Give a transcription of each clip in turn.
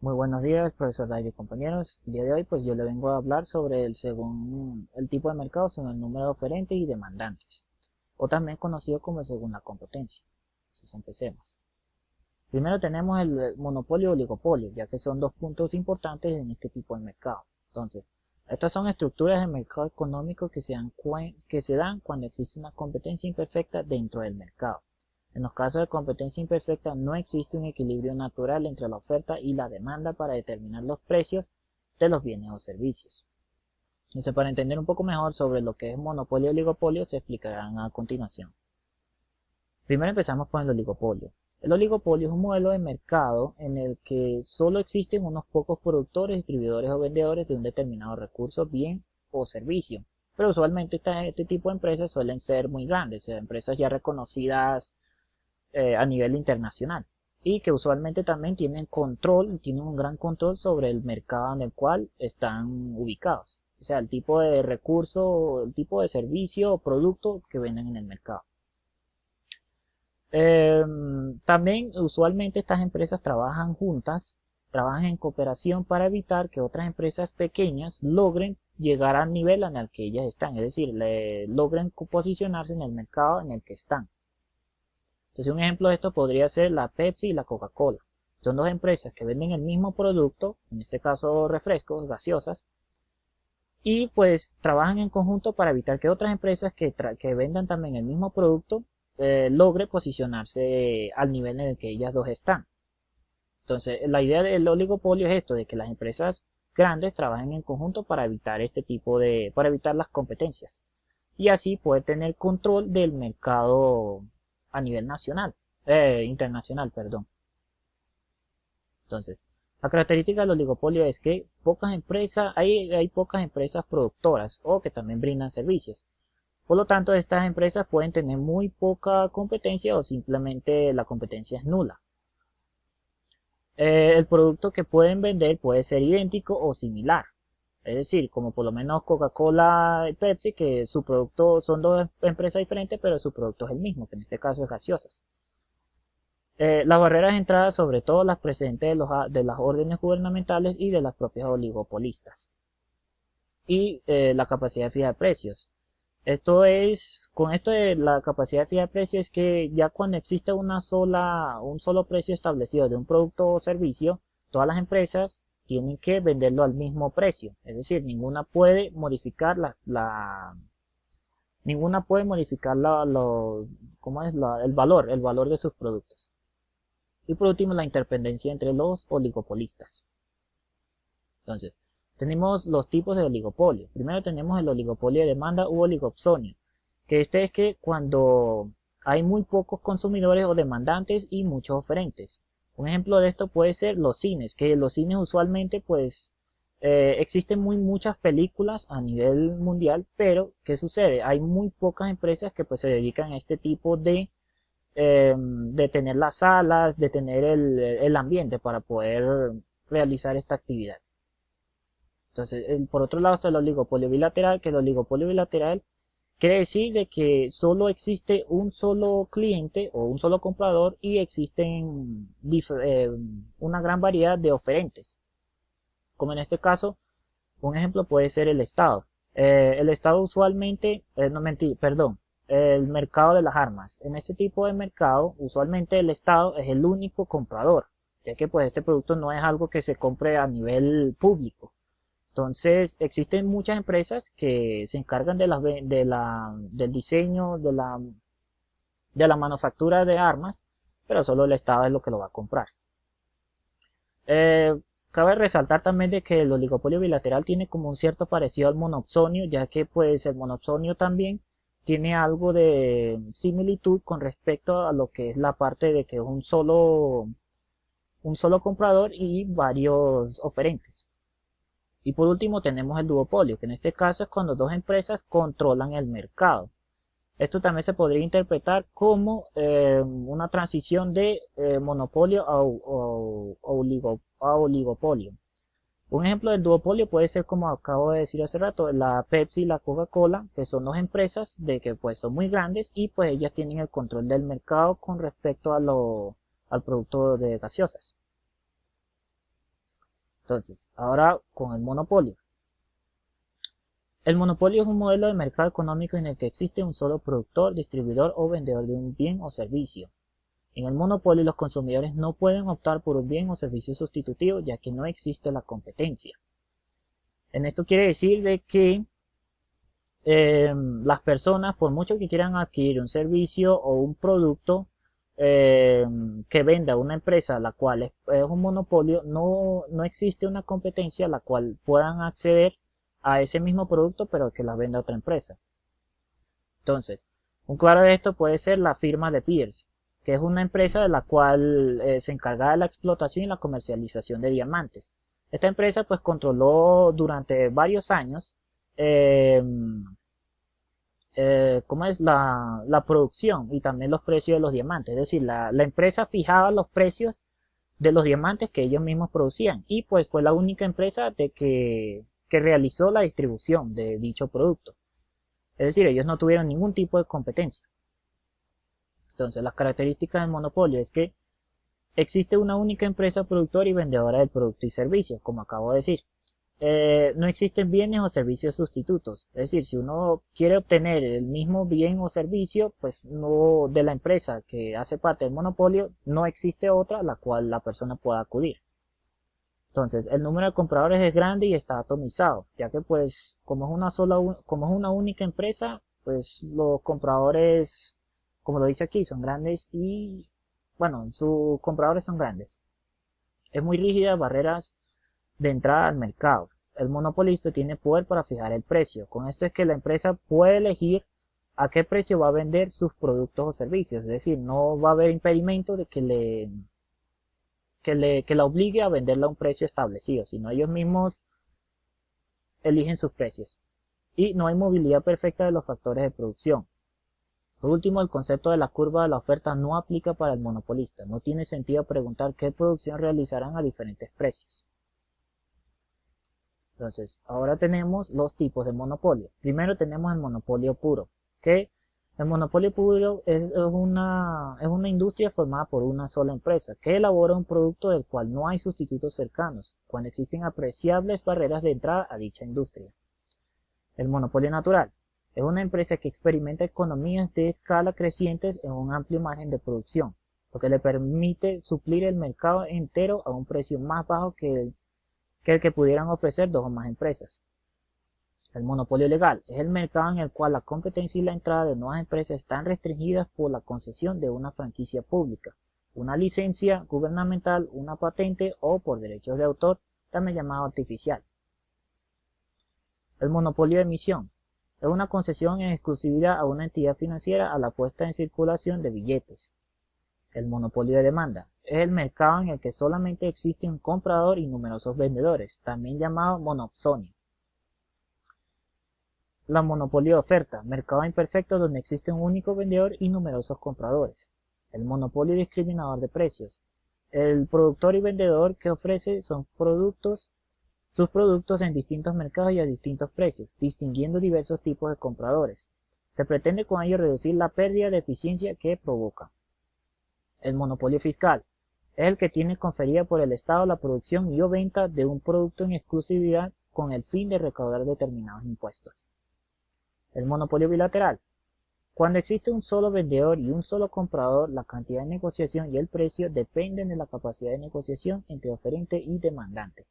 Muy buenos días, profesor David y compañeros. El día de hoy pues yo le vengo a hablar sobre según el tipo de mercado, según el número de oferentes y demandantes, o también conocido como según la competencia. Entonces empecemos. Primero tenemos el monopolio o oligopolio, ya que son dos puntos importantes en este tipo de mercado. Entonces, estas son estructuras de mercado económico que se dan cuando existe una competencia imperfecta dentro del mercado. En los casos de competencia imperfecta no existe un equilibrio natural entre la oferta y la demanda para determinar los precios de los bienes o servicios. Entonces, para entender un poco mejor sobre lo que es monopolio y oligopolio, se explicarán a continuación. Primero empezamos con el oligopolio. El oligopolio es un modelo de mercado en el que solo existen unos pocos productores, distribuidores o vendedores de un determinado recurso, bien o servicio. Pero usualmente este tipo de empresas suelen ser muy grandes, empresas ya reconocidas a nivel internacional y que usualmente también tienen un gran control sobre el mercado en el cual están ubicados. O sea, el tipo de recurso, el tipo de servicio o producto que venden en el mercado. También usualmente estas empresas trabajan juntas, trabajan en cooperación para evitar que otras empresas pequeñas logren llegar al nivel en el que ellas están, es decir, logren posicionarse en el mercado en el que están. Entonces un ejemplo de esto podría ser la Pepsi y la Coca-Cola. Son dos empresas que venden el mismo producto, en este caso refrescos, gaseosas, y pues trabajan en conjunto para evitar que otras empresas que vendan también el mismo producto logre posicionarse al nivel en el que ellas dos están. Entonces la idea del oligopolio es esto, de que las empresas grandes trabajen en conjunto para evitar para evitar las competencias y así poder tener control del mercado a nivel internacional, perdón. Entonces, la característica del oligopolio es que hay pocas empresas productoras o que también brindan servicios. Por lo tanto, estas empresas pueden tener muy poca competencia o simplemente la competencia es nula. El producto que pueden vender puede ser idéntico o similar. Es decir, como por lo menos Coca-Cola y Pepsi, que su producto son dos empresas diferentes, pero su producto es el mismo, que en este caso es gaseosas. Las barreras de entrada, sobre todo las presentes de las órdenes gubernamentales y de las propias oligopolistas. Y la capacidad de fijar precios. Con esto de la capacidad de fijar precios es que ya cuando existe un solo precio establecido de un producto o servicio, todas las empresas tienen que venderlo al mismo precio. Es decir, ninguna puede modificar ninguna puede modificar ¿cómo es? El valor de sus productos. Y por último, la interdependencia entre los oligopolistas. Entonces, tenemos los tipos de oligopolio. Primero tenemos el oligopolio de demanda u oligopsonio, que este es que cuando hay muy pocos consumidores o demandantes y muchos oferentes. Un ejemplo de esto puede ser los cines, que los cines usualmente pues existen muchas películas a nivel mundial, pero ¿qué sucede? Hay muy pocas empresas que pues se dedican a este tipo de tener las salas, de tener el ambiente para poder realizar esta actividad. Entonces, por otro lado está el oligopolio bilateral, que el oligopolio bilateral quiere decir de que solo existe un solo cliente o un solo comprador y existen una gran variedad de oferentes. Como en este caso, un ejemplo puede ser el Estado. El Estado usualmente, no mentí, perdón, el mercado de las armas. En este tipo de mercado, usualmente el Estado es el único comprador, ya que pues este producto no es algo que se compre a nivel público. Entonces, existen muchas empresas que se encargan del diseño, de la manufactura de armas, pero solo el Estado es lo que lo va a comprar. Eh, Cabe resaltar también de que el oligopolio bilateral tiene como un cierto parecido al monopsonio, ya que pues el monopsonio también tiene algo de similitud con respecto a lo que es la parte de que es un solo comprador y varios oferentes. Y por último tenemos el duopolio, que en este caso es cuando dos empresas controlan el mercado. Esto también se podría interpretar como una transición de monopolio a oligopolio. Un ejemplo del duopolio puede ser, como acabo de decir hace rato, la Pepsi y la Coca-Cola, que son dos empresas de que pues son muy grandes y pues ellas tienen el control del mercado con respecto al producto de gaseosas. Entonces, ahora con el monopolio. El monopolio es un modelo de mercado económico en el que existe un solo productor, distribuidor o vendedor de un bien o servicio. En el monopolio los consumidores no pueden optar por un bien o servicio sustitutivo ya que no existe la competencia. En esto quiere decir de que las personas, por mucho que quieran adquirir un servicio o un producto que venda una empresa, la cual es un monopolio, no existe una competencia a la cual puedan acceder a ese mismo producto, pero que la venda otra empresa. Entonces, un claro de esto puede ser la firma de Pierce, que es una empresa de la cual se encarga de la explotación y la comercialización de diamantes. Esta empresa pues controló durante varios años cómo es la producción y también los precios de los diamantes. Es decir, la empresa fijaba los precios de los diamantes que ellos mismos producían y pues fue la única empresa que realizó la distribución de dicho producto. Es decir, ellos no tuvieron ningún tipo de competencia. Entonces, las características del monopolio es que existe una única empresa productora y vendedora del producto y servicio, como acabo de decir. No existen bienes o servicios sustitutos. Es decir, si uno quiere obtener el mismo bien o servicio, pues no de la empresa que hace parte del monopolio, no existe otra a la cual la persona pueda acudir. Entonces, el número de compradores es grande y está atomizado, ya que pues como es una única empresa, pues los compradores, como lo dice aquí, son grandes y bueno, sus compradores son grandes. Es muy rígida, barreras de entrada al mercado. El monopolista tiene poder para fijar el precio. Con esto es que la empresa puede elegir a qué precio va a vender sus productos o servicios. Es decir, no va a haber impedimento de que la obligue a venderla a un precio establecido, sino ellos mismos eligen sus precios. Y no hay movilidad perfecta de los factores de producción. Por último, el concepto de la curva de la oferta no aplica para el monopolista. No tiene sentido preguntar qué producción realizarán a diferentes precios. Entonces, ahora tenemos los tipos de monopolio. Primero tenemos el monopolio puro, que el monopolio puro es una industria formada por una sola empresa, que elabora un producto del cual no hay sustitutos cercanos, cuando existen apreciables barreras de entrada a dicha industria. El monopolio natural es una empresa que experimenta economías de escala crecientes en un amplio margen de producción, lo que le permite suplir el mercado entero a un precio más bajo que el que pudieran ofrecer dos o más empresas. El monopolio legal es el mercado en el cual la competencia y la entrada de nuevas empresas están restringidas por la concesión de una franquicia pública, una licencia gubernamental, una patente o por derechos de autor, también llamado artificial. El monopolio de emisión es una concesión en exclusividad a una entidad financiera a la puesta en circulación de billetes. El monopolio de demanda es el mercado en el que solamente existe un comprador y numerosos vendedores, también llamado monopsonio. La monopolio de oferta, mercado imperfecto donde existe un único vendedor y numerosos compradores. El monopolio discriminador de precios. El productor y vendedor que ofrece sus productos en distintos mercados y a distintos precios, distinguiendo diversos tipos de compradores. Se pretende con ello reducir la pérdida de eficiencia que provoca. El monopolio fiscal es el que tiene conferida por el Estado la producción y o venta de un producto en exclusividad con el fin de recaudar determinados impuestos. El monopolio bilateral. Cuando existe un solo vendedor y un solo comprador, la cantidad de negociación y el precio dependen de la capacidad de negociación entre oferente y demandante.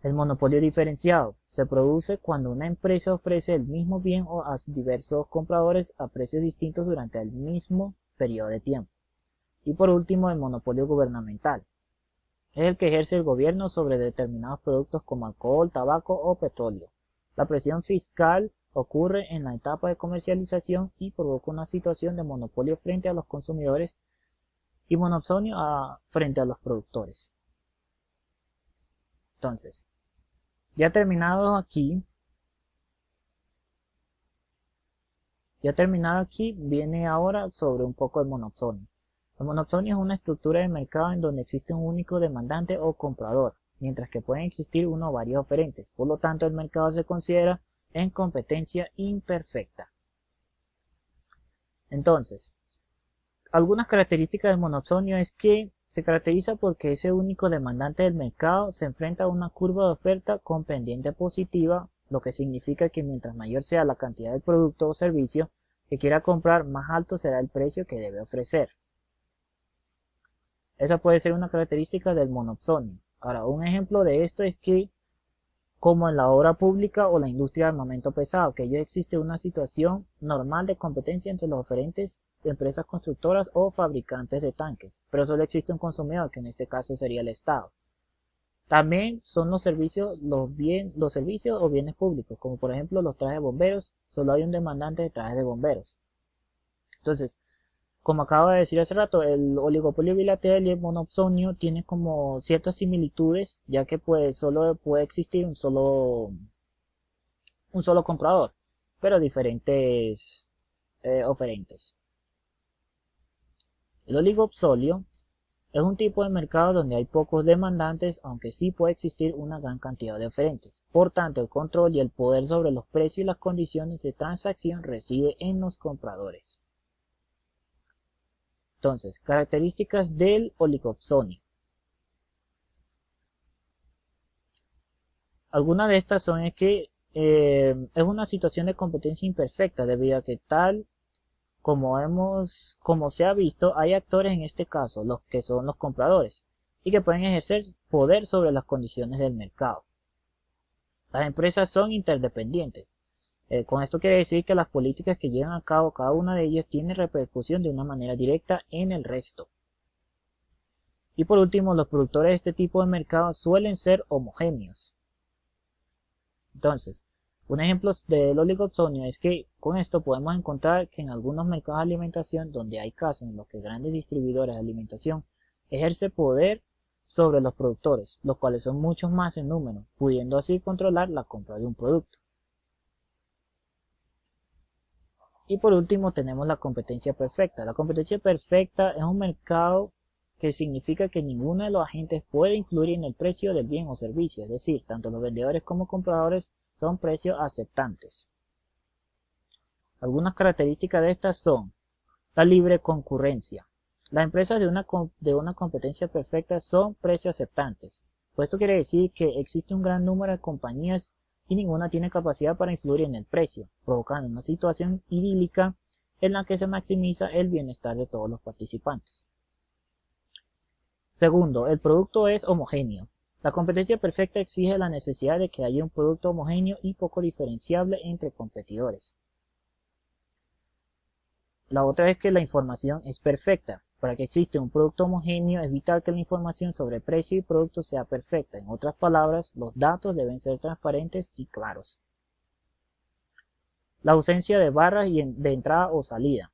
El monopolio diferenciado se produce cuando una empresa ofrece el mismo bien a diversos compradores a precios distintos durante el mismo periodo de tiempo. Y por último, el monopolio gubernamental. Es el que ejerce el gobierno sobre determinados productos como alcohol, tabaco o petróleo. La presión fiscal ocurre en la etapa de comercialización y provoca una situación de monopolio frente a los consumidores y monopsonio frente a los productores. Entonces, ya terminado aquí, viene ahora sobre un poco el monopsonio. El monopsonio es una estructura de mercado en donde existe un único demandante o comprador, mientras que pueden existir uno o varios oferentes. Por lo tanto, el mercado se considera en competencia imperfecta. Entonces, algunas características del monopsonio es que Se caracteriza porque ese único demandante del mercado se enfrenta a una curva de oferta con pendiente positiva, lo que significa que mientras mayor sea la cantidad de producto o servicio que quiera comprar, más alto será el precio que debe ofrecer. Esa puede ser una característica del monopsonio. Ahora, un ejemplo de esto es que, como en la obra pública o la industria de armamento pesado, que ello existe una situación normal de competencia entre los oferentes de empresas constructoras o fabricantes de tanques, pero solo existe un consumidor, que en este caso sería el Estado. También son los servicios, los servicios o bienes públicos, como por ejemplo los trajes de bomberos, solo hay un demandante de trajes de bomberos. Entonces, como acabo de decir hace rato, el oligopolio bilateral y el monopsonio tienen como ciertas similitudes, ya que pues solo puede existir un solo comprador, pero diferentes oferentes. El oligopolio es un tipo de mercado donde hay pocos demandantes, aunque sí puede existir una gran cantidad de oferentes. Por tanto, el control y el poder sobre los precios y las condiciones de transacción reside en los compradores. Entonces, características del oligopolio. Algunas de estas son que es una situación de competencia imperfecta debido a que tal como se ha visto, hay actores en este caso, los que son los compradores, y que pueden ejercer poder sobre las condiciones del mercado. Las empresas son interdependientes. Con esto quiere decir que las políticas que llevan a cabo cada una de ellas tiene repercusión de una manera directa en el resto. Y por último, los productores de este tipo de mercado suelen ser homogéneos. Entonces, un ejemplo del oligopolio es que con esto podemos encontrar que en algunos mercados de alimentación, donde hay casos en los que grandes distribuidores de alimentación ejercen poder sobre los productores, los cuales son muchos más en número, pudiendo así controlar la compra de un producto. Y por último tenemos la competencia perfecta. La competencia perfecta es un mercado que significa que ninguno de los agentes puede influir en el precio del bien o servicio, es decir, tanto los vendedores como compradores son precios aceptantes. Algunas características de estas son la libre concurrencia. Las empresas de una competencia perfecta son precios aceptantes. Pues esto quiere decir que existe un gran número de compañías y ninguna tiene capacidad para influir en el precio, provocando una situación idílica en la que se maximiza el bienestar de todos los participantes. Segundo, el producto es homogéneo. La competencia perfecta exige la necesidad de que haya un producto homogéneo y poco diferenciable entre competidores. La otra es que la información es perfecta. Para que exista un producto homogéneo es vital que la información sobre precio y producto sea perfecta. En otras palabras, los datos deben ser transparentes y claros. La ausencia de barras de entrada o salida.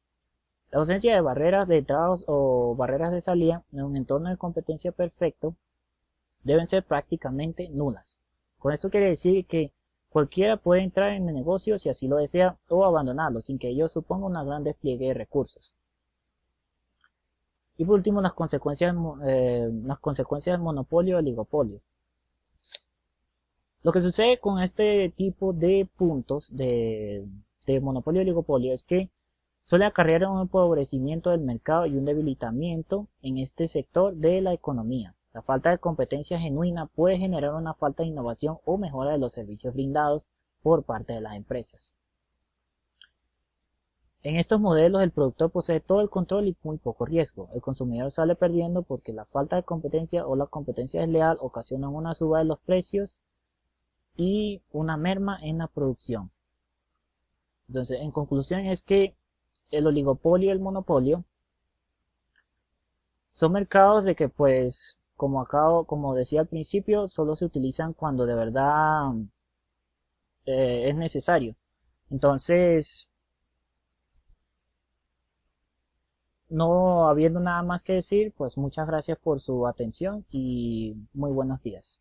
La ausencia de barreras de entrada o barreras de salida en un entorno de competencia perfecto deben ser prácticamente nulas. Con esto quiere decir que cualquiera puede entrar en el negocio si así lo desea o abandonarlo sin que ello suponga un gran despliegue de recursos. Y por último, las consecuencias del monopolio o oligopolio. Lo que sucede con este tipo de puntos de monopolio y oligopolio es que suele acarrear un empobrecimiento del mercado y un debilitamiento en este sector de la economía. La falta de competencia genuina puede generar una falta de innovación o mejora de los servicios brindados por parte de las empresas. En estos modelos el productor posee todo el control y muy poco riesgo. El consumidor sale perdiendo porque la falta de competencia o la competencia desleal ocasionan una suba de los precios y una merma en la producción. Entonces, en conclusión es que el oligopolio y el monopolio son mercados de que pues como decía al principio, solo se utilizan cuando de verdad es necesario. Entonces, no habiendo nada más que decir, pues muchas gracias por su atención y muy buenos días.